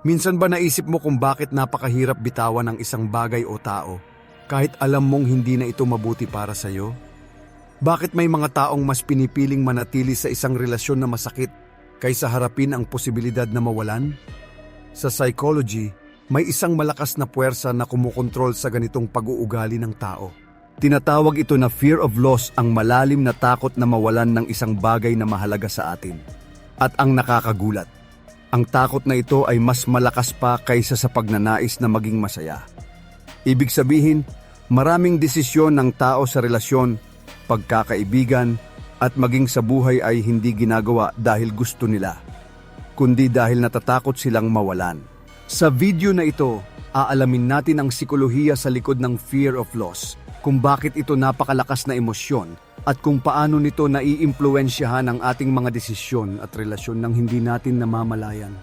Minsan ba naisip mo kung bakit napakahirap bitawan ng isang bagay o tao kahit alam mong hindi na ito mabuti para sa'yo? Bakit may mga taong mas pinipiling manatili sa isang relasyon na masakit kaysa harapin ang posibilidad na mawalan? Sa psychology, may isang malakas na puwersa na kumukontrol sa ganitong pag-uugali ng tao. Tinatawag ito na fear of loss, ang malalim na takot na mawalan ng isang bagay na mahalaga sa atin. At ang nakakagulat, ang takot na ito ay mas malakas pa kaysa sa pagnanais na maging masaya. Ibig sabihin, maraming desisyon ng tao sa relasyon, pagkakaibigan, at maging sa buhay ay hindi ginagawa dahil gusto nila, kundi dahil natatakot silang mawalan. Sa video na ito, aalamin natin ang sikolohiya sa likod ng fear of loss, kung bakit ito napakalakas na emosyon, at kung paano nito naiimpluwensyahan ang ating mga desisyon at relasyon nang hindi natin namamalayan.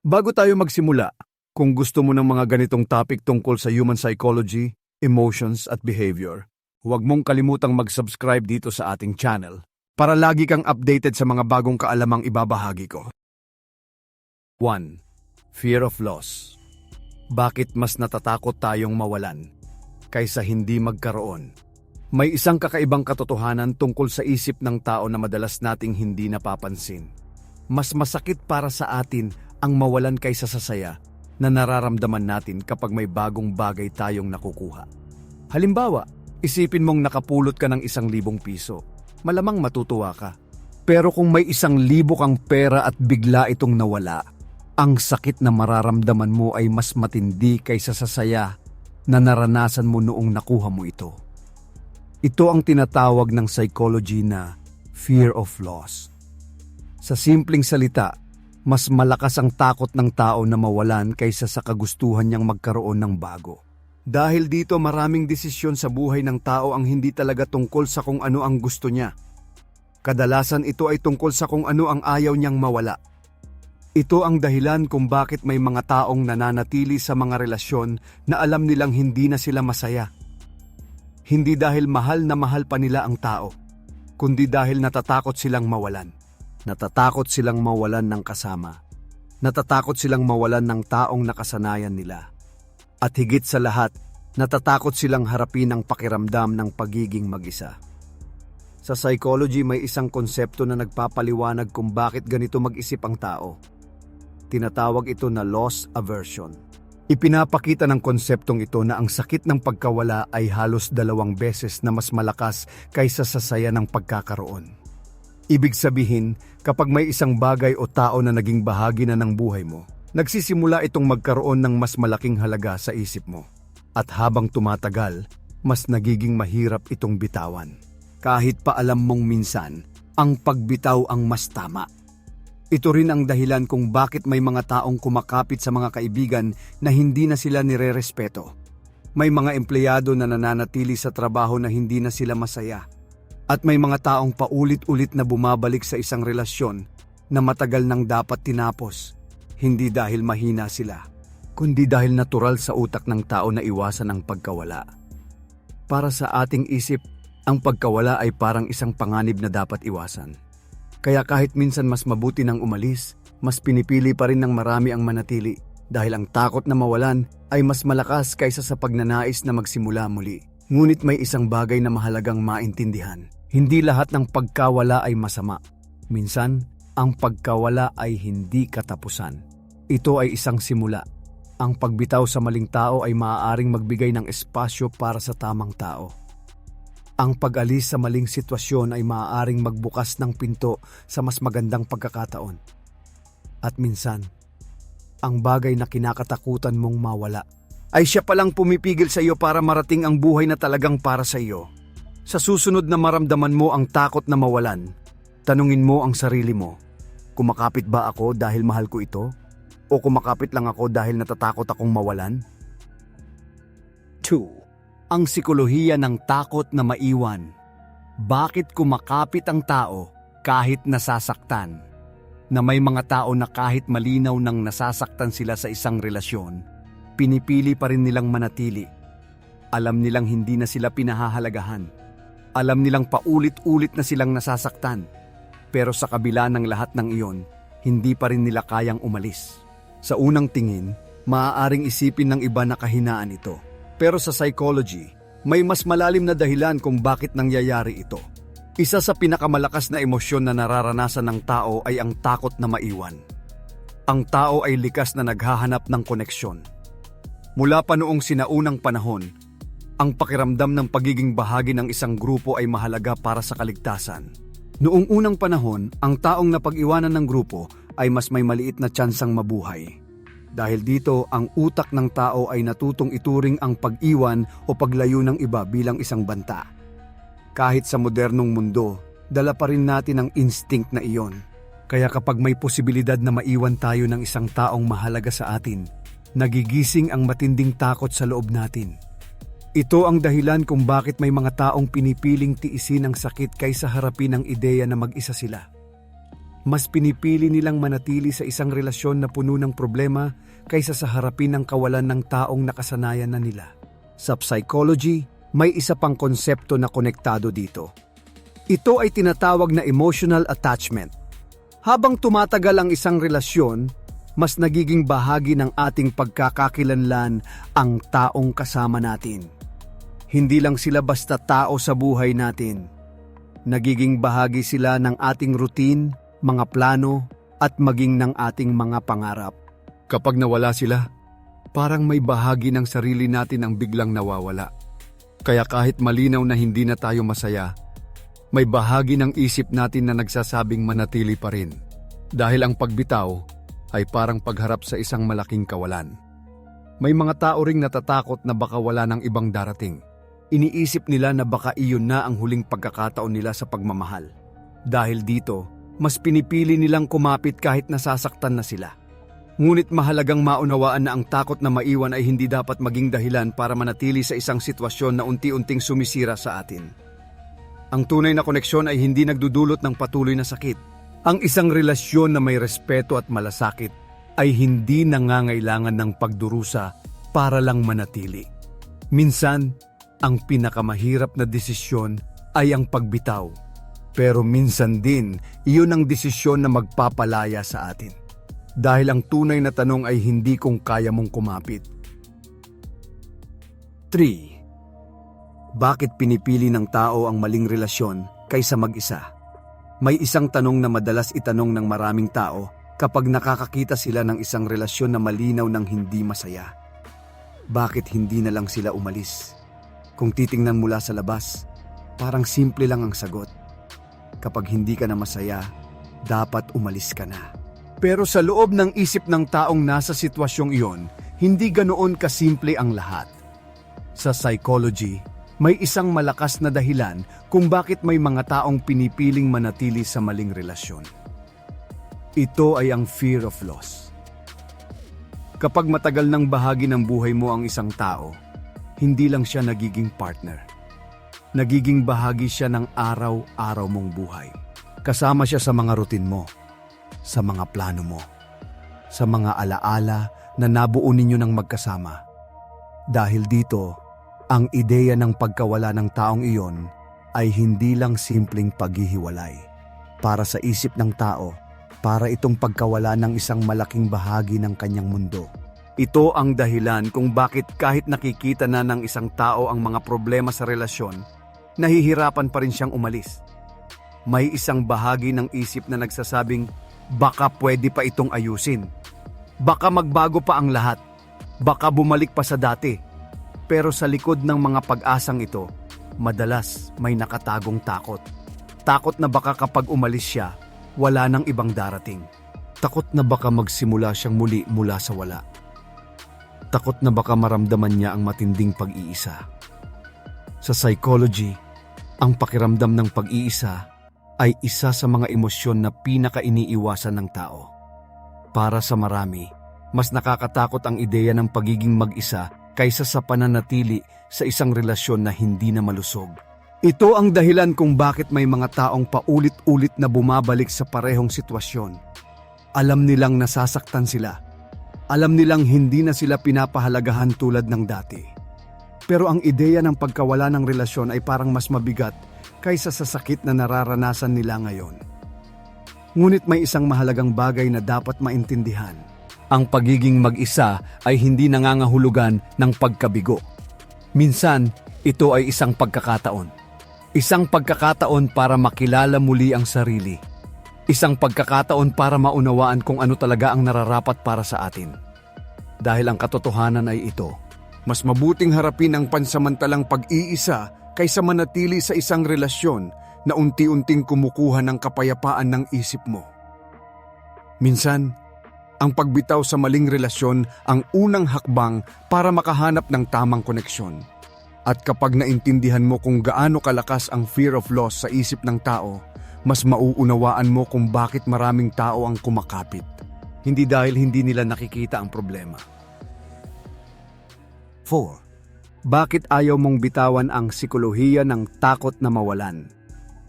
Bago tayo magsimula, kung gusto mo ng mga ganitong topic tungkol sa human psychology, emotions at behavior, huwag mong kalimutang mag-subscribe dito sa ating channel para lagi kang updated sa mga bagong kaalamang ibabahagi ko. 1. Fear of loss. Bakit mas natatakot tayong mawalan kaysa hindi magkaroon? May isang kakaibang katotohanan tungkol sa isip ng tao na madalas nating hindi napapansin. Mas masakit para sa atin ang mawalan kaysa sa saya na nararamdaman natin kapag may bagong bagay tayong nakukuha. Halimbawa, isipin mong nakapulot ka ng 1,000 piso. Malamang matutuwa ka. Pero kung may 1,000 kang pera at bigla itong nawala, ang sakit na mararamdaman mo ay mas matindi kaysa sa saya na naranasan mo noong nakuha mo ito. Ito ang tinatawag ng psychology na fear of loss. Sa simpleng salita, mas malakas ang takot ng tao na mawalan kaysa sa kagustuhan niyang magkaroon ng bago. Dahil dito maraming desisyon sa buhay ng tao ang hindi talaga tungkol sa kung ano ang gusto niya. Kadalasan ito ay tungkol sa kung ano ang ayaw niyang mawala. Ito ang dahilan kung bakit may mga taong nananatili sa mga relasyon na alam nilang hindi na sila masaya. Hindi dahil mahal na mahal pa nila ang tao, kundi dahil natatakot silang mawalan. Natatakot silang mawalan ng kasama. Natatakot silang mawalan ng taong nakasanayan nila. At higit sa lahat, natatakot silang harapin ang pakiramdam ng pagiging mag-isa. Sa psychology, may isang konsepto na nagpapaliwanag kung bakit ganito mag-isip ang tao. Tinatawag ito na loss aversion. Ipinapakita ng konseptong ito na ang sakit ng pagkawala ay halos 2 beses na mas malakas kaysa sa saya ng pagkakaroon. Ibig sabihin, kapag may isang bagay o tao na naging bahagi na ng buhay mo, nagsisimula itong magkaroon ng mas malaking halaga sa isip mo. At habang tumatagal, mas nagiging mahirap itong bitawan. Kahit pa alam mong minsan, ang pagbitaw ang mas tama. Ito rin ang dahilan kung bakit may mga taong kumakapit sa mga kaibigan na hindi na sila nirerespeto. May mga empleyado na nananatili sa trabaho na hindi na sila masaya. At may mga taong paulit-ulit na bumabalik sa isang relasyon na matagal nang dapat tinapos. Hindi dahil mahina sila, kundi dahil natural sa utak ng tao na iwasan ang pagkawala. Para sa ating isip, ang pagkawala ay parang isang panganib na dapat iwasan. Kaya kahit minsan mas mabuti nang umalis, mas pinipili pa rin ng marami ang manatili dahil ang takot na mawalan ay mas malakas kaysa sa pagnanais na magsimula muli. Ngunit may isang bagay na mahalagang maintindihan. Hindi lahat ng pagkawala ay masama. Minsan, ang pagkawala ay hindi katapusan. Ito ay isang simula. Ang pagbitaw sa maling tao ay maaaring magbigay ng espasyo para sa tamang tao. Ang pag-alis sa maling sitwasyon ay maaaring magbukas ng pinto sa mas magandang pagkakataon. At minsan, ang bagay na kinakatakutan mong mawala ay siya palang pumipigil sa iyo para marating ang buhay na talagang para sa iyo. Sa susunod na maramdaman mo ang takot na mawalan, tanungin mo ang sarili mo, kumakapit ba ako dahil mahal ko ito? O kumakapit lang ako dahil natatakot akong mawalan? 2. Ang sikolohiya ng takot na maiwan. Bakit kumakapit ang tao kahit nasasaktan? Na may mga tao na kahit malinaw nang nasasaktan sila sa isang relasyon, pinipili pa rin nilang manatili. Alam nilang hindi na sila pinahahalagahan. Alam nilang paulit-ulit na silang nasasaktan. Pero sa kabila ng lahat ng iyon, hindi pa rin nila kayang umalis. Sa unang tingin, maaaring isipin ng iba na kahinaan ito. Pero sa psychology, may mas malalim na dahilan kung bakit nangyayari ito. Isa sa pinakamalakas na emosyon na nararanasan ng tao ay ang takot na maiwan. Ang tao ay likas na naghahanap ng koneksyon. Mula pa noong sinaunang panahon, ang pakiramdam ng pagiging bahagi ng isang grupo ay mahalaga para sa kaligtasan. Noong unang panahon, ang taong napag-iwanan ng grupo ay mas may maliit na tsansang mabuhay. Dahil dito, ang utak ng tao ay natutong ituring ang pag-iwan o paglayo ng iba bilang isang banta. Kahit sa modernong mundo, dala pa rin natin ang instinct na iyon. Kaya kapag may posibilidad na maiwan tayo ng isang taong mahalaga sa atin, nagigising ang matinding takot sa loob natin. Ito ang dahilan kung bakit may mga taong pinipiling tiisin ang sakit kaysa harapin ang ideya na mag-isa sila. Mas pinipili nilang manatili sa isang relasyon na puno ng problema kaysa sa harapin ang kawalan ng taong nakasanayan na nila. Sa psychology, may isa pang konsepto na konektado dito. Ito ay tinatawag na emotional attachment. Habang tumatagal ang isang relasyon, mas nagiging bahagi ng ating pagkakakilanlan ang taong kasama natin. Hindi lang sila basta tao sa buhay natin. Nagiging bahagi sila ng ating routine, mga plano, at maging ng ating mga pangarap. Kapag nawala sila, parang may bahagi ng sarili natin ang biglang nawawala. Kaya kahit malinaw na hindi na tayo masaya, may bahagi ng isip natin na nagsasabing manatili pa rin. Dahil ang pagbitaw ay parang pagharap sa isang malaking kawalan. May mga tao ring natatakot na baka wala ng ibang darating. Iniisip nila na baka iyon na ang huling pagkakataon nila sa pagmamahal. Dahil dito, mas pinipili nilang kumapit kahit nasasaktan na sila. Ngunit mahalagang maunawaan na ang takot na maiwan ay hindi dapat maging dahilan para manatili sa isang sitwasyon na unti-unting sumisira sa atin. Ang tunay na koneksyon ay hindi nagdudulot ng patuloy na sakit. Ang isang relasyon na may respeto at malasakit ay hindi nangangailangan ng pagdurusa para lang manatili. Minsan, ang pinakamahirap na desisyon ay ang pagbitaw. Pero minsan din, iyon ang desisyon na magpapalaya sa atin. Dahil ang tunay na tanong ay hindi kung kaya mong kumapit. 3. Bakit pinipili ng tao ang maling relasyon kaysa mag-isa? May isang tanong na madalas itanong ng maraming tao kapag nakakakita sila ng isang relasyon na malinaw ng hindi masaya. Bakit hindi na lang sila umalis? Kung titingnan mula sa labas, parang simple lang ang sagot. Kapag hindi ka na masaya, dapat umalis ka na. Pero sa loob ng isip ng taong nasa sitwasyong iyon, hindi ganoon kasimple ang lahat. Sa psychology, may isang malakas na dahilan kung bakit may mga taong pinipiling manatili sa maling relasyon. Ito ay ang fear of loss. Kapag matagal ng bahagi ng buhay mo ang isang tao, hindi lang siya nagiging partner. Nagiging bahagi siya ng araw-araw mong buhay. Kasama siya sa mga routine mo, sa mga plano mo, sa mga alaala na nabuo ninyo ng magkasama. Dahil dito, ang ideya ng pagkawala ng taong iyon ay hindi lang simpleng paghihiwalay. Para sa isip ng tao, para itong pagkawala ng isang malaking bahagi ng kanyang mundo. Ito ang dahilan kung bakit kahit nakikita na ng isang tao ang mga problema sa relasyon, nahihirapan pa rin siyang umalis. May isang bahagi ng isip na nagsasabing, baka pwede pa itong ayusin. Baka magbago pa ang lahat. Baka bumalik pa sa dati. Pero sa likod ng mga pag-asang ito, madalas may nakatagong takot. Takot na baka kapag umalis siya, wala nang ibang darating. Takot na baka magsimula siyang muli mula sa wala. Takot na baka maramdaman niya ang matinding pag-iisa. Sa psychology, ang pakiramdam ng pag-iisa ay isa sa mga emosyon na pinaka-iniiwasan ng tao. Para sa marami, mas nakakatakot ang ideya ng pagiging mag-isa kaysa sa pananatili sa isang relasyon na hindi na malusog. Ito ang dahilan kung bakit may mga taong paulit-ulit na bumabalik sa parehong sitwasyon. Alam nilang nasasaktan sila. Alam nilang hindi na sila pinapahalagahan tulad ng dati. Pero ang ideya ng pagkawala ng relasyon ay parang mas mabigat kaysa sa sakit na nararanasan nila ngayon. Ngunit may isang mahalagang bagay na dapat maintindihan. Ang pagiging mag-isa ay hindi nangangahulugan ng pagkabigo. Minsan, ito ay isang pagkakataon. Isang pagkakataon para makilala muli ang sarili. Isang pagkakataon para maunawaan kung ano talaga ang nararapat para sa atin. Dahil ang katotohanan ay ito, mas mabuting harapin ang pansamantalang pag-iisa kaysa manatili sa isang relasyon na unti-unting kumukuha ng kapayapaan ng isip mo. Minsan, ang pagbitaw sa maling relasyon ang unang hakbang para makahanap ng tamang koneksyon. At kapag naintindihan mo kung gaano kalakas ang fear of loss sa isip ng tao, mas mauunawaan mo kung bakit maraming tao ang kumakapit. Hindi dahil hindi nila nakikita ang problema. 4. Bakit ayaw mong bitawan ang sikolohiya ng takot na mawalan?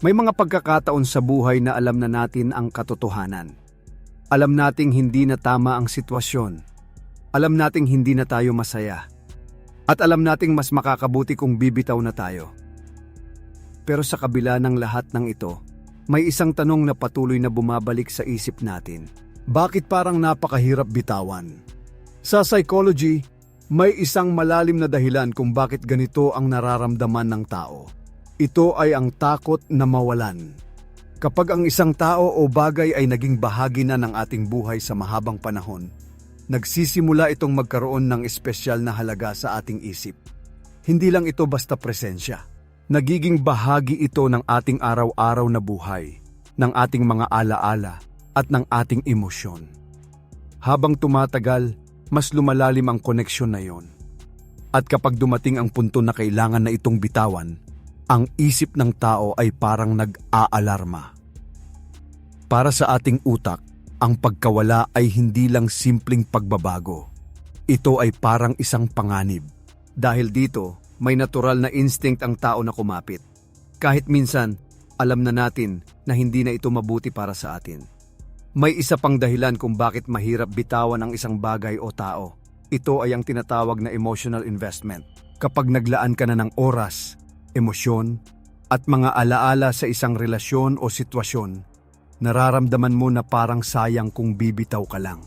May mga pagkakataon sa buhay na alam na natin ang katotohanan. Alam nating hindi na tama ang sitwasyon. Alam nating hindi na tayo masaya. At alam nating mas makakabuti kung bibitaw na tayo. Pero sa kabila ng lahat ng ito, may isang tanong na patuloy na bumabalik sa isip natin. Bakit parang napakahirap bitawan? Sa psychology, may isang malalim na dahilan kung bakit ganito ang nararamdaman ng tao. Ito ay ang takot na mawalan. Kapag ang isang tao o bagay ay naging bahagi na ng ating buhay sa mahabang panahon, nagsisimula itong magkaroon ng espesyal na halaga sa ating isip. Hindi lang ito basta presensya. Nagiging bahagi ito ng ating araw-araw na buhay, ng ating mga alaala at ng ating emosyon. Habang tumatagal, mas lumalalim ang koneksyon na yon. At kapag dumating ang punto na kailangan na itong bitawan, ang isip ng tao ay parang nag-aalarma. Para sa ating utak, ang pagkawala ay hindi lang simpleng pagbabago. Ito ay parang isang panganib. Dahil dito, may natural na instinct ang tao na kumapit. Kahit minsan, alam na natin na hindi na ito mabuti para sa atin. May isa pang dahilan kung bakit mahirap bitawan ang isang bagay o tao. Ito ay ang tinatawag na emotional investment. Kapag naglaan ka na ng oras, emosyon, at mga alaala sa isang relasyon o sitwasyon, nararamdaman mo na parang sayang kung bibitaw ka lang.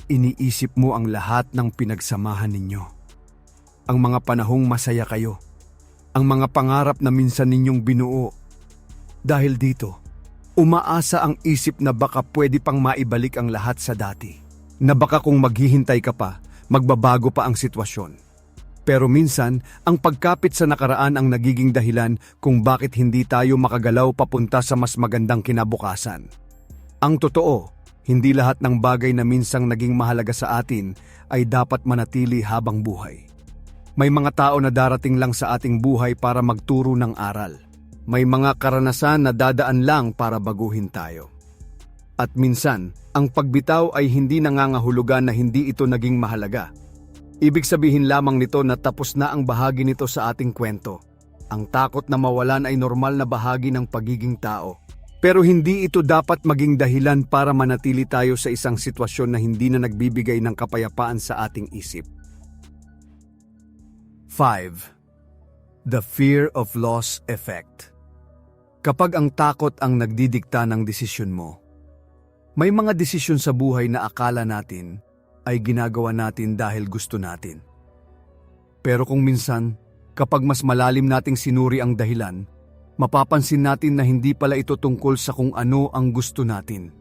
Iniisip mo ang lahat ng pinagsamahan ninyo. Ang mga panahong masaya kayo, ang mga pangarap na minsan ninyong binuo. Dahil dito, umaasa ang isip na baka pwede pang maibalik ang lahat sa dati. Na baka kung maghihintay ka pa, magbabago pa ang sitwasyon. Pero minsan, ang pagkapit sa nakaraan ang nagiging dahilan kung bakit hindi tayo makagalaw papunta sa mas magandang kinabukasan. Ang totoo, hindi lahat ng bagay na minsang naging mahalaga sa atin ay dapat manatili habang buhay. May mga tao na darating lang sa ating buhay para magturo ng aral. May mga karanasan na dadaan lang para baguhin tayo. At minsan, ang pagbitaw ay hindi nangangahulugan na hindi ito naging mahalaga. Ibig sabihin lamang nito na tapos na ang bahagi nito sa ating kwento. Ang takot na mawalan ay normal na bahagi ng pagiging tao. Pero hindi ito dapat maging dahilan para manatili tayo sa isang sitwasyon na hindi na nagbibigay ng kapayapaan sa ating isip. 5. The fear of loss effect. Kapag ang takot ang nagdidikta ng desisyon mo, may mga desisyon sa buhay na akala natin ay ginagawa natin dahil gusto natin. Pero kung minsan, kapag mas malalim nating sinuri ang dahilan, mapapansin natin na hindi pala ito tungkol sa kung ano ang gusto natin,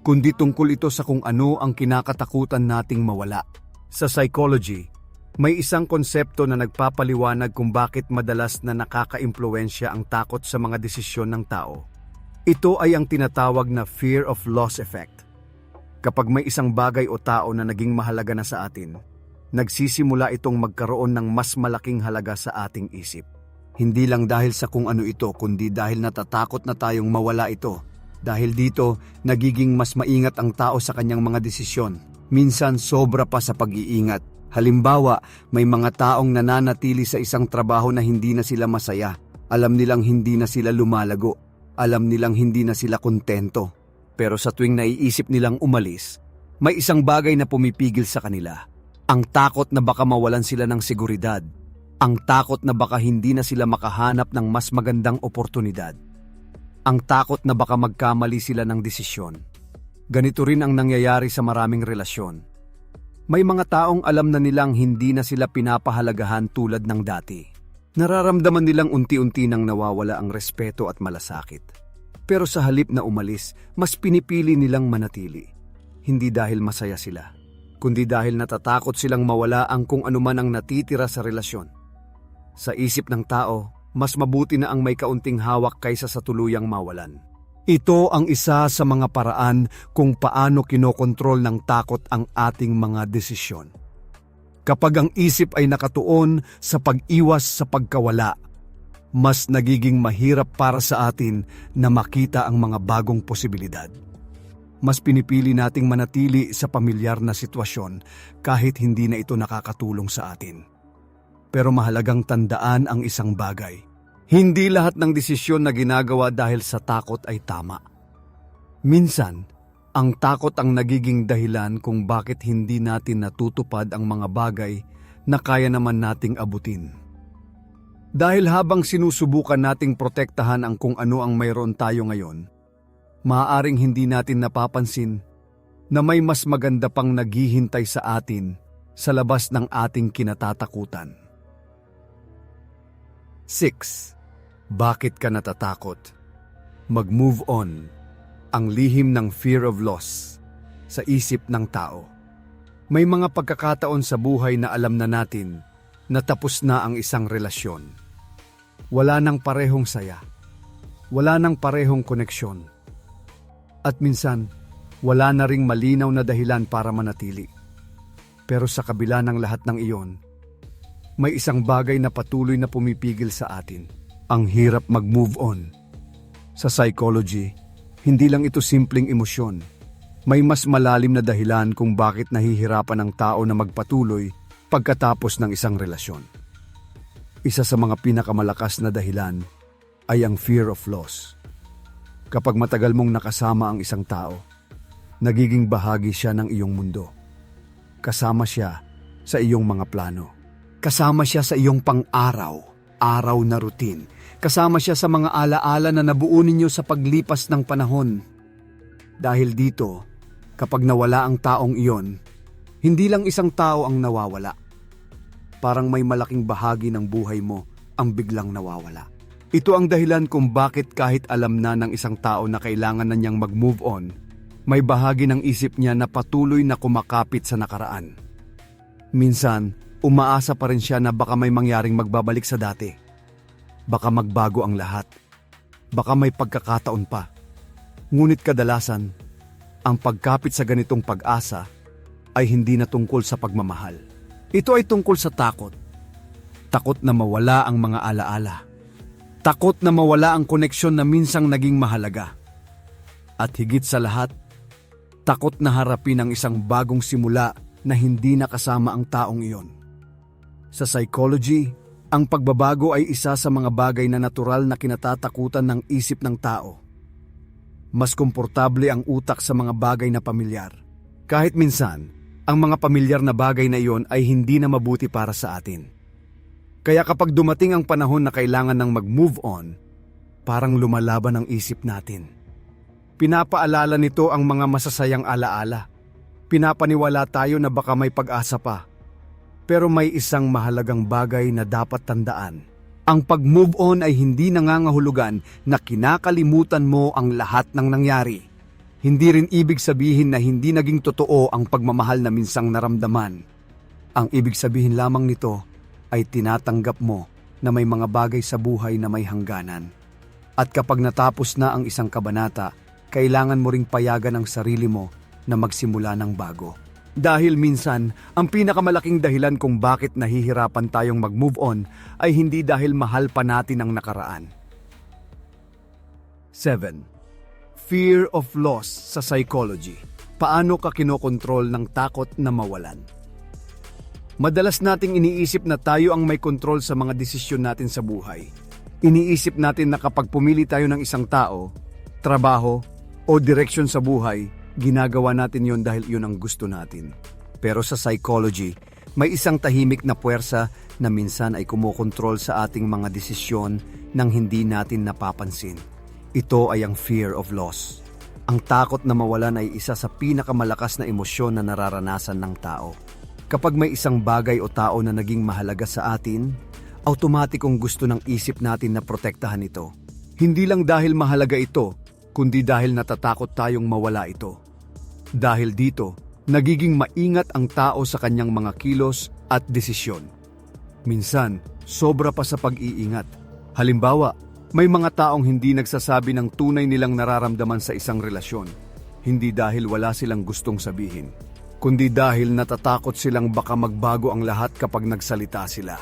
kundi tungkol ito sa kung ano ang kinakatakutan nating mawala. Sa psychology, may isang konsepto na nagpapaliwanag kung bakit madalas na nakakaimpluwensya ang takot sa mga desisyon ng tao. Ito ay ang tinatawag na fear of loss effect. Kapag may isang bagay o tao na naging mahalaga na sa atin, nagsisimula itong magkaroon ng mas malaking halaga sa ating isip. Hindi lang dahil sa kung ano ito, kundi dahil natatakot na tayong mawala ito. Dahil dito, nagiging mas maingat ang tao sa kanyang mga desisyon. Minsan sobra pa sa pag-iingat. Halimbawa, may mga taong nananatili sa isang trabaho na hindi na sila masaya. Alam nilang hindi na sila lumalago. Alam nilang hindi na sila kontento. Pero sa tuwing naiisip nilang umalis, may isang bagay na pumipigil sa kanila. Ang takot na baka mawalan sila ng seguridad. Ang takot na baka hindi na sila makahanap ng mas magandang oportunidad. Ang takot na baka magkamali sila ng desisyon. Ganito rin ang nangyayari sa maraming relasyon. May mga taong alam na nilang hindi na sila pinapahalagahan tulad ng dati. Nararamdaman nilang unti-unti nang nawawala ang respeto at malasakit. Pero sa halip na umalis, mas pinipili nilang manatili. Hindi dahil masaya sila, kundi dahil natatakot silang mawala ang kung anuman ang natitira sa relasyon. Sa isip ng tao, mas mabuti na ang may kaunting hawak kaysa sa tuluyang mawalan. Ito ang isa sa mga paraan kung paano kinokontrol ng takot ang ating mga desisyon. Kapag ang isip ay nakatuon sa pag-iwas sa pagkawala, mas nagiging mahirap para sa atin na makita ang mga bagong posibilidad. Mas pinipili nating manatili sa pamilyar na sitwasyon kahit hindi na ito nakakatulong sa atin. Pero mahalagang tandaan ang isang bagay. Hindi lahat ng desisyon na ginagawa dahil sa takot ay tama. Minsan, ang takot ang nagiging dahilan kung bakit hindi natin natutupad ang mga bagay na kaya naman nating abutin. Dahil habang sinusubukan nating protektahan ang kung ano ang mayroon tayo ngayon, maaaring hindi natin napapansin na may mas maganda pang naghihintay sa atin sa labas ng ating kinatatakutan. 6. Bakit ka natatakot? Mag-move on. Ang lihim ng fear of loss sa isip ng tao. May mga pagkakataon sa buhay na alam na natin na tapos na ang isang relasyon. Wala nang parehong saya. Wala nang parehong koneksyon. At minsan, wala na ring malinaw na dahilan para manatili. Pero sa kabila ng lahat ng iyon, may isang bagay na patuloy na pumipigil sa atin. Ang hirap mag-move on. Sa psychology, hindi lang ito simpleng emosyon. May mas malalim na dahilan kung bakit nahihirapan ang tao na magpatuloy pagkatapos ng isang relasyon. Isa sa mga pinakamalakas na dahilan ay ang fear of loss. Kapag matagal mong nakasama ang isang tao, nagiging bahagi siya ng iyong mundo. Kasama siya sa iyong mga plano. Kasama siya sa iyong pang-araw na routine. Kasama siya sa mga alaala na nabuo ninyo sa paglipas ng panahon. Dahil dito, kapag nawala ang taong iyon, hindi lang isang tao ang nawawala. Parang may malaking bahagi ng buhay mo ang biglang nawawala. Ito ang dahilan kung bakit kahit alam na ng isang tao na kailangan na niyang mag-move on, may bahagi ng isip niya na patuloy na kumakapit sa nakaraan. Minsan, umaasa pa rin siya na baka may mangyaring magbabalik sa dati. Baka magbago ang lahat. Baka may pagkakataon pa. Ngunit kadalasan, ang pagkapit sa ganitong pag-asa ay hindi na tungkol sa pagmamahal. Ito ay tungkol sa takot. Takot na mawala ang mga alaala. Takot na mawala ang koneksyon na minsang naging mahalaga. At higit sa lahat, takot na harapin ang isang bagong simula na hindi nakasama ang taong iyon. Sa psychology, ang pagbabago ay isa sa mga bagay na natural na kinatatakutan ng isip ng tao. Mas komportable ang utak sa mga bagay na pamilyar. Kahit minsan, ang mga pamilyar na bagay na iyon ay hindi na mabuti para sa atin. Kaya kapag dumating ang panahon na kailangan ng mag-move on, parang lumalaban ang isip natin. Pinapaalala nito ang mga masasayang alaala. Pinapaniwala tayo na baka may pag-asa pa. Pero may isang mahalagang bagay na dapat tandaan. Ang pag-move on ay hindi nangangahulugan na kinakalimutan mo ang lahat ng nangyari. Hindi rin ibig sabihin na hindi naging totoo ang pagmamahal na minsang naramdaman. Ang ibig sabihin lamang nito ay tinatanggap mo na may mga bagay sa buhay na may hangganan. At kapag natapos na ang isang kabanata, kailangan mo ring payagan ang sarili mo na magsimula ng bago. Dahil minsan, ang pinakamalaking dahilan kung bakit nahihirapan tayong mag-move on ay hindi dahil mahal pa natin ang nakaraan. 7. Fear of loss sa psychology. Paano ka kinokontrol ng takot na mawalan? Madalas nating iniisip na tayo ang may kontrol sa mga desisyon natin sa buhay. Iniisip natin na kapag pumili tayo ng isang tao, trabaho, o direksyon sa buhay, ginagawa natin yon dahil yun ang gusto natin. Pero sa psychology, may isang tahimik na puwersa na minsan ay kumokontrol sa ating mga desisyon nang hindi natin napapansin. Ito ay ang fear of loss. Ang takot na mawalan ay isa sa pinakamalakas na emosyon na nararanasan ng tao. Kapag may isang bagay o tao na naging mahalaga sa atin, automatikong gusto ng isip natin na protektahan ito. Hindi lang dahil mahalaga ito, kundi dahil natatakot tayong mawala ito. Dahil dito, nagiging maingat ang tao sa kanyang mga kilos at desisyon. Minsan, sobra pa sa pag-iingat. Halimbawa, may mga taong hindi nagsasabi ng tunay nilang nararamdaman sa isang relasyon, hindi dahil wala silang gustong sabihin, kundi dahil natatakot silang baka magbago ang lahat kapag nagsalita sila.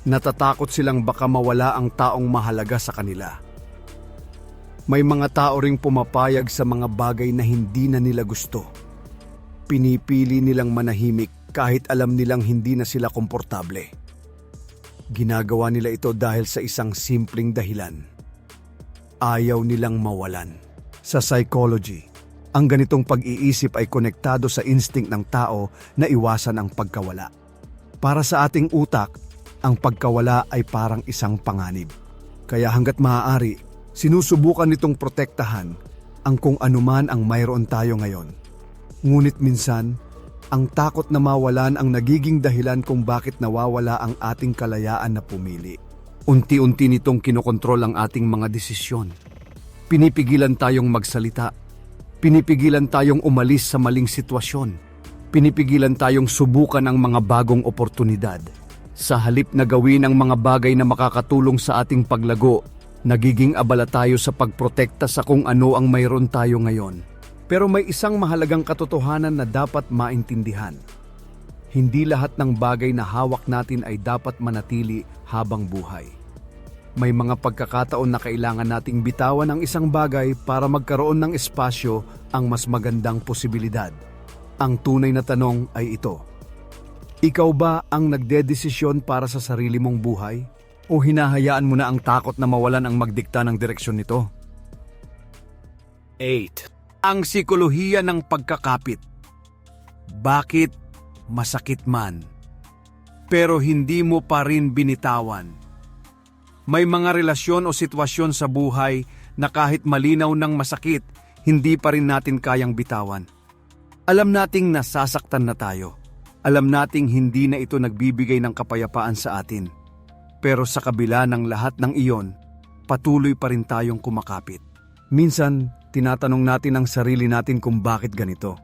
Natatakot silang baka mawala ang taong mahalaga sa kanila. May mga tao ring pumapayag sa mga bagay na hindi na nila gusto. Pinipili nilang manahimik kahit alam nilang hindi na sila komportable. Ginagawa nila ito dahil sa isang simpleng dahilan. Ayaw nilang mawalan. Sa psychology, ang ganitong pag-iisip ay konektado sa instinct ng tao na iwasan ang pagkawala. Para sa ating utak, ang pagkawala ay parang isang panganib. Kaya hanggat maaari, sinusubukan nitong protektahan ang kung anuman ang mayroon tayo ngayon. Ngunit minsan, ang takot na mawalan ang nagiging dahilan kung bakit nawawala ang ating kalayaan na pumili. Unti-unti nitong kinokontrol ang ating mga desisyon. Pinipigilan tayong magsalita. Pinipigilan tayong umalis sa maling sitwasyon. Pinipigilan tayong subukan ang mga bagong oportunidad. Sa halip na gawin ang mga bagay na makakatulong sa ating paglago, nagiging abala tayo sa pagprotekta sa kung ano ang mayroon tayo ngayon. Pero may isang mahalagang katotohanan na dapat maintindihan. Hindi lahat ng bagay na hawak natin ay dapat manatili habang buhay. May mga pagkakataon na kailangan nating bitawan ang isang bagay para magkaroon ng espasyo ang mas magandang posibilidad. Ang tunay na tanong ay ito: ikaw ba ang nagdedesisyon para sa sarili mong buhay? O hinahayaan mo na ang takot na mawalan ang magdikta ng direksyon nito? 8. Ang sikolohiya ng pagkakapit. Bakit masakit man, pero hindi mo pa rin binitawan? May mga relasyon o sitwasyon sa buhay na kahit malinaw ng masakit, hindi pa rin natin kayang bitawan. Alam nating nasasaktan na tayo. Alam nating hindi na ito nagbibigay ng kapayapaan sa atin. Pero sa kabila ng lahat ng iyon, patuloy pa rin tayong kumakapit. Minsan, tinatanong natin ang sarili natin kung bakit ganito.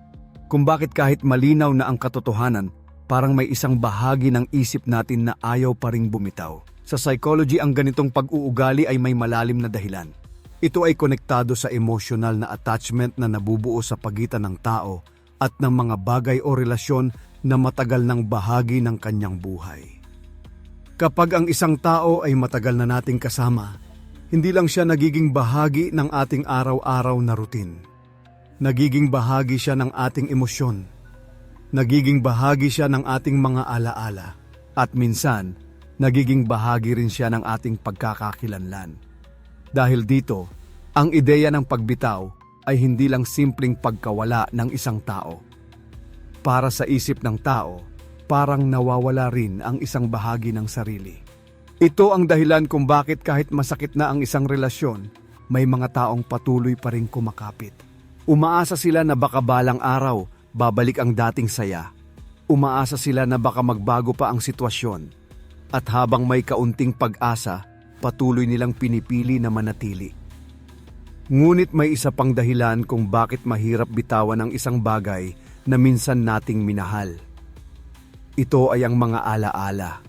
Kung bakit kahit malinaw na ang katotohanan, parang may isang bahagi ng isip natin na ayaw pa ring bumitaw. Sa psychology, ang ganitong pag-uugali ay may malalim na dahilan. Ito ay konektado sa emotional na attachment na nabubuo sa pagitan ng tao at ng mga bagay o relasyon na matagal ng bahagi ng kanyang buhay. Kapag ang isang tao ay matagal na nating kasama, hindi lang siya nagiging bahagi ng ating araw-araw na routine. Nagiging bahagi siya ng ating emosyon. Nagiging bahagi siya ng ating mga alaala. At minsan, nagiging bahagi rin siya ng ating pagkakakilanlan. Dahil dito, ang ideya ng pagbitaw ay hindi lang simpleng pagkawala ng isang tao. Para sa isip ng tao, parang nawawala rin ang isang bahagi ng sarili. Ito ang dahilan kung bakit kahit masakit na ang isang relasyon, may mga taong patuloy pa rin kumakapit. Umaasa sila na baka balang araw, babalik ang dating saya. Umaasa sila na baka magbago pa ang sitwasyon. At habang may kaunting pag-asa, patuloy nilang pinipili na manatili. Ngunit may isa pang dahilan kung bakit mahirap bitawan ang isang bagay na minsan nating minahal. Ito ay ang mga alaala.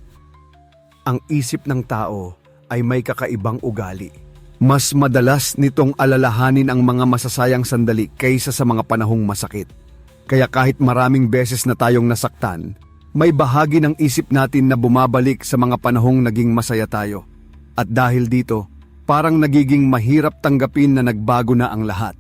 Ang isip ng tao ay may kakaibang ugali. Mas madalas nitong alalahanin ang mga masasayang sandali kaysa sa mga panahong masakit. Kaya kahit maraming beses na tayong nasaktan, may bahagi ng isip natin na bumabalik sa mga panahong naging masaya tayo. At dahil dito, parang nagiging mahirap tanggapin na nagbago na ang lahat.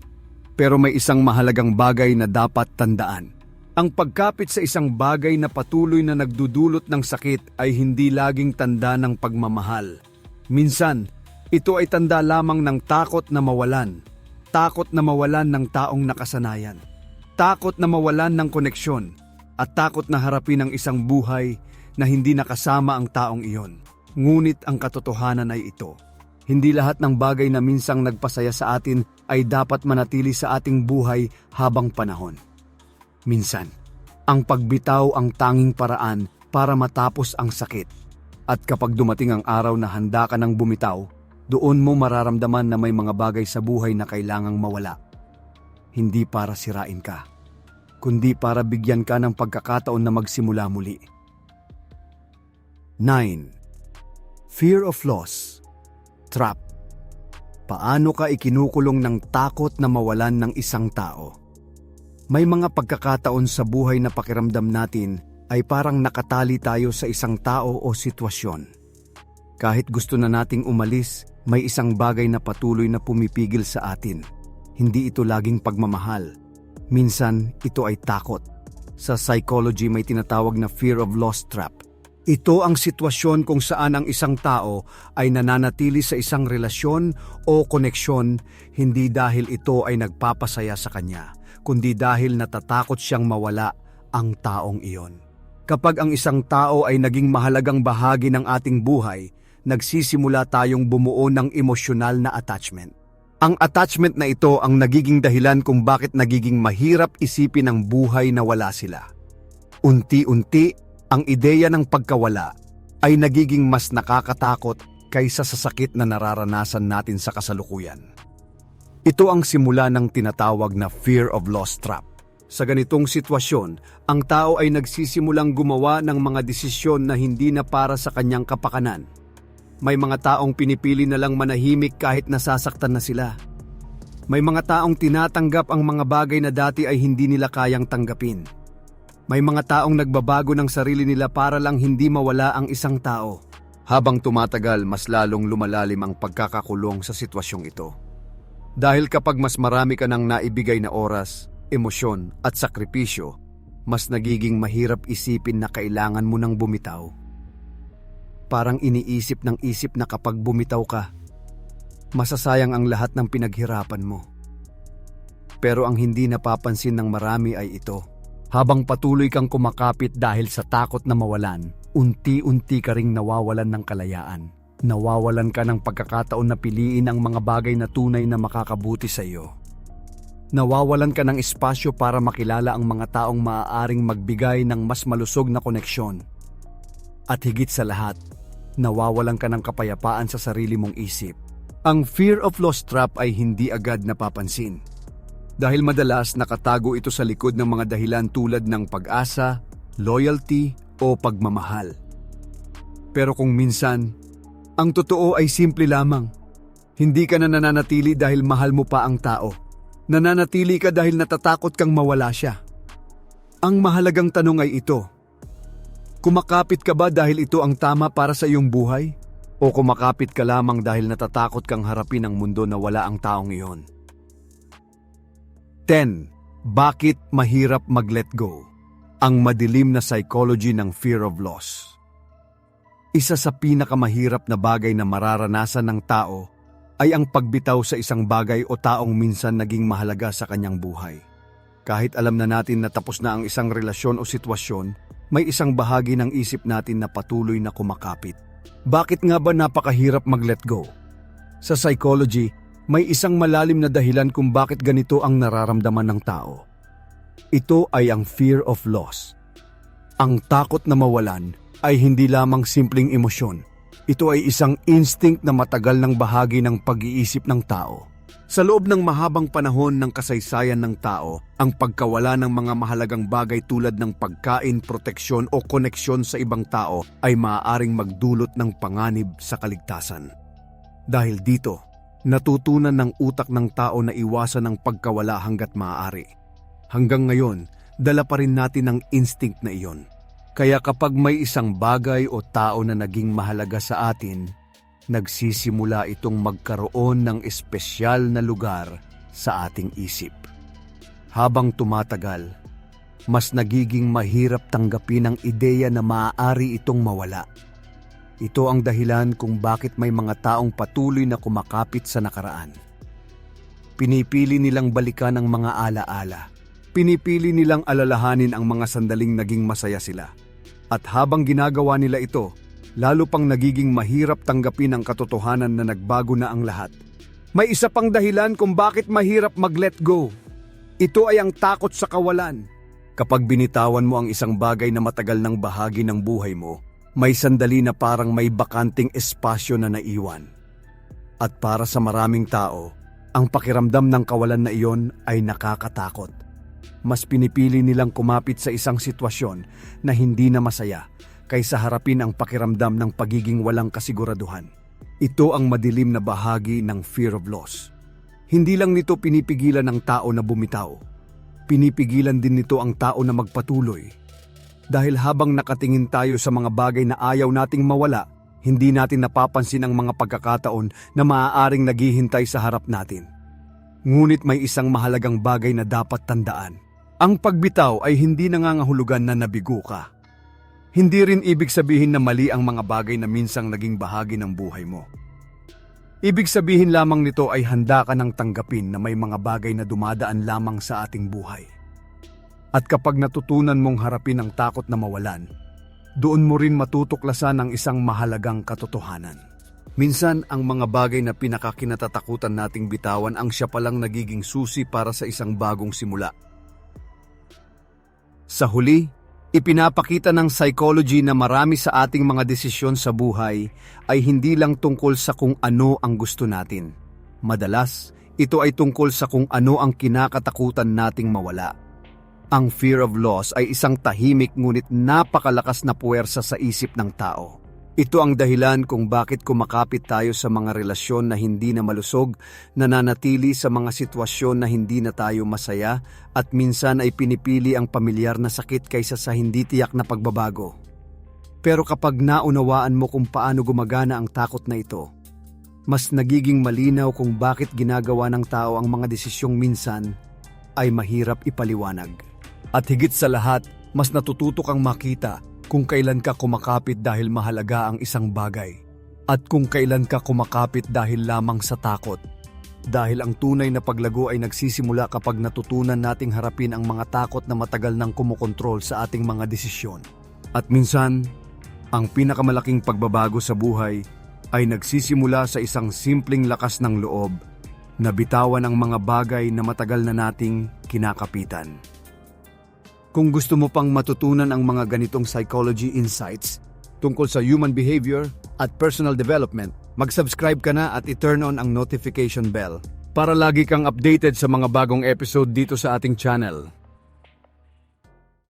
Pero may isang mahalagang bagay na dapat tandaan. Ang pagkapit sa isang bagay na patuloy na nagdudulot ng sakit ay hindi laging tanda ng pagmamahal. Minsan, ito ay tanda lamang ng takot na mawalan. Takot na mawalan ng taong nakasanayan. Takot na mawalan ng koneksyon. At takot na harapin ang isang buhay na hindi nakasama ang taong iyon. Ngunit ang katotohanan ay ito. Hindi lahat ng bagay na minsang nagpasaya sa atin ay dapat manatili sa ating buhay habang panahon. Minsan, ang pagbitaw ang tanging paraan para matapos ang sakit. At kapag dumating ang araw na handa ka ng bumitaw, doon mo mararamdaman na may mga bagay sa buhay na kailangang mawala. Hindi para sirain ka, kundi para bigyan ka ng pagkakataon na magsimula muli. 9. Fear of loss. Trap. Paano ka ikinukulong ng takot na mawalan ng isang tao? May mga pagkakataon sa buhay na pakiramdam natin ay parang nakatali tayo sa isang tao o sitwasyon. Kahit gusto na nating umalis, may isang bagay na patuloy na pumipigil sa atin. Hindi ito laging pagmamahal. Minsan, ito ay takot. Sa psychology may tinatawag na fear of loss trap. Ito ang sitwasyon kung saan ang isang tao ay nananatili sa isang relasyon o koneksyon hindi dahil ito ay nagpapasaya sa kanya, kundi dahil natatakot siyang mawala ang taong iyon. Kapag ang isang tao ay naging mahalagang bahagi ng ating buhay, nagsisimula tayong bumuo ng emosyonal na attachment. Ang attachment na ito ang nagiging dahilan kung bakit nagiging mahirap isipin ang buhay na wala sila. Unti-unti, ang ideya ng pagkawala ay nagiging mas nakakatakot kaysa sa sakit na nararanasan natin sa kasalukuyan. Ito ang simula ng tinatawag na fear of loss trap. Sa ganitong sitwasyon, ang tao ay nagsisimulang gumawa ng mga desisyon na hindi na para sa kanyang kapakanan. May mga taong pinipili na lang manahimik kahit nasasaktan na sila. May mga taong tinatanggap ang mga bagay na dati ay hindi nila kayang tanggapin. May mga taong nagbabago ng sarili nila para lang hindi mawala ang isang tao. Habang tumatagal, mas lalong lumalalim ang pagkakakulong sa sitwasyong ito. Dahil kapag mas marami ka ng naibigay na oras, emosyon at sakripisyo, mas nagiging mahirap isipin na kailangan mo nang bumitaw. Parang iniisip ng isip na kapag bumitaw ka, masasayang ang lahat ng pinaghirapan mo. Pero ang hindi napapansin ng marami ay ito. Habang patuloy kang kumakapit dahil sa takot na mawalan, unti-unti ka ring nawawalan ng kalayaan. Nawawalan ka ng pagkakataon na piliin ang mga bagay na tunay na makakabuti sa iyo. Nawawalan ka ng espasyo para makilala ang mga taong maaaring magbigay ng mas malusog na koneksyon. At higit sa lahat, nawawalan ka ng kapayapaan sa sarili mong isip. Ang fear of loss trap ay hindi agad napapansin. Dahil madalas nakatago ito sa likod ng mga dahilan tulad ng pag-asa, loyalty o pagmamahal. Pero kung minsan, ang totoo ay simple lamang. Hindi ka na nananatili dahil mahal mo pa ang tao. Nananatili ka dahil natatakot kang mawala siya. Ang mahalagang tanong ay ito. Kumakapit ka ba dahil ito ang tama para sa iyong buhay? O kumakapit ka lamang dahil natatakot kang harapin ang mundo na wala ang taong iyon? 10. Bakit mahirap mag-let go? Ang madilim na psychology ng fear of loss. Isa sa pinakamahirap na bagay na mararanasan ng tao ay ang pagbitaw sa isang bagay o taong minsan naging mahalaga sa kanyang buhay. Kahit alam na natin na tapos na ang isang relasyon o sitwasyon, may isang bahagi ng isip natin na patuloy na kumakapit. Bakit nga ba napakahirap mag-let go? Sa psychology, may isang malalim na dahilan kung bakit ganito ang nararamdaman ng tao. Ito ay ang fear of loss. Ang takot na mawalan ay hindi lamang simpleng emosyon. Ito ay isang instinct na matagal ng bahagi ng pag-iisip ng tao. Sa loob ng mahabang panahon ng kasaysayan ng tao, ang pagkawala ng mga mahalagang bagay tulad ng pagkain, proteksyon o koneksyon sa ibang tao ay maaaring magdulot ng panganib sa kaligtasan. Dahil dito, natutunan ng utak ng tao na iwasan ang pagkawala hanggat maaari. Hanggang ngayon, dala pa rin natin ang instinct na iyon. Kaya kapag may isang bagay o tao na naging mahalaga sa atin, nagsisimula itong magkaroon ng espesyal na lugar sa ating isip. Habang tumatagal, mas nagiging mahirap tanggapin ang ideya na maaari itong mawala. Ito ang dahilan kung bakit may mga taong patuloy na kumakapit sa nakaraan. Pinipili nilang balikan ang mga alaala. Pinipili nilang alalahanin ang mga sandaling naging masaya sila. At habang ginagawa nila ito, lalo pang nagiging mahirap tanggapin ang katotohanan na nagbago na ang lahat. May isa pang dahilan kung bakit mahirap mag-let go. Ito ay ang takot sa kawalan. Kapag binitawan mo ang isang bagay na matagal ng bahagi ng buhay mo, may sandali na parang may bakanting espasyo na naiwan. At para sa maraming tao, ang pakiramdam ng kawalan na iyon ay nakakatakot. Mas pinipili nilang kumapit sa isang sitwasyon na hindi na masaya kaysa harapin ang pakiramdam ng pagiging walang kasiguraduhan. Ito ang madilim na bahagi ng fear of loss. Hindi lang nito pinipigilan ng tao na bumitaw. Pinipigilan din nito ang tao na magpatuloy. Dahil habang nakatingin tayo sa mga bagay na ayaw nating mawala, hindi natin napapansin ang mga pagkakataon na maaaring naghihintay sa harap natin. Ngunit may isang mahalagang bagay na dapat tandaan. Ang pagbitaw ay hindi nangangahulugan na nabigo ka. Hindi rin ibig sabihin na mali ang mga bagay na minsang naging bahagi ng buhay mo. Ibig sabihin lamang nito ay handa ka nang tanggapin na may mga bagay na dumadaan lamang sa ating buhay. At kapag natutunan mong harapin ang takot na mawalan, doon mo rin matutuklasan ang isang mahalagang katotohanan. Minsan, ang mga bagay na pinakakinatatakutan nating bitawan ang siya palang nagiging susi para sa isang bagong simula. Sa huli, ipinapakita ng psychology na marami sa ating mga desisyon sa buhay ay hindi lang tungkol sa kung ano ang gusto natin. Madalas, ito ay tungkol sa kung ano ang kinakatakutan nating mawala. Ang fear of loss ay isang tahimik ngunit napakalakas na puwersa sa isip ng tao. Ito ang dahilan kung bakit kumakapit tayo sa mga relasyon na hindi na malusog, nananatili sa mga sitwasyon na hindi na tayo masaya, at minsan ay pinipili ang pamilyar na sakit kaysa sa hindi tiyak na pagbabago. Pero kapag naunawaan mo kung paano gumagana ang takot na ito, mas nagiging malinaw kung bakit ginagawa ng tao ang mga desisyong minsan ay mahirap ipaliwanag. At higit sa lahat, mas natututo kang makita kung kailan ka kumakapit dahil mahalaga ang isang bagay at kung kailan ka kumakapit dahil lamang sa takot. Dahil ang tunay na paglago ay nagsisimula kapag natutunan nating harapin ang mga takot na matagal nang kumokontrol sa ating mga desisyon. At minsan, ang pinakamalaking pagbabago sa buhay ay nagsisimula sa isang simpleng lakas ng loob na bitawan ang mga bagay na matagal na nating kinakapitan. Kung gusto mo pang matutunan ang mga ganitong psychology insights tungkol sa human behavior at personal development, mag-subscribe ka na at i-turn on ang notification bell para lagi kang updated sa mga bagong episode dito sa ating channel.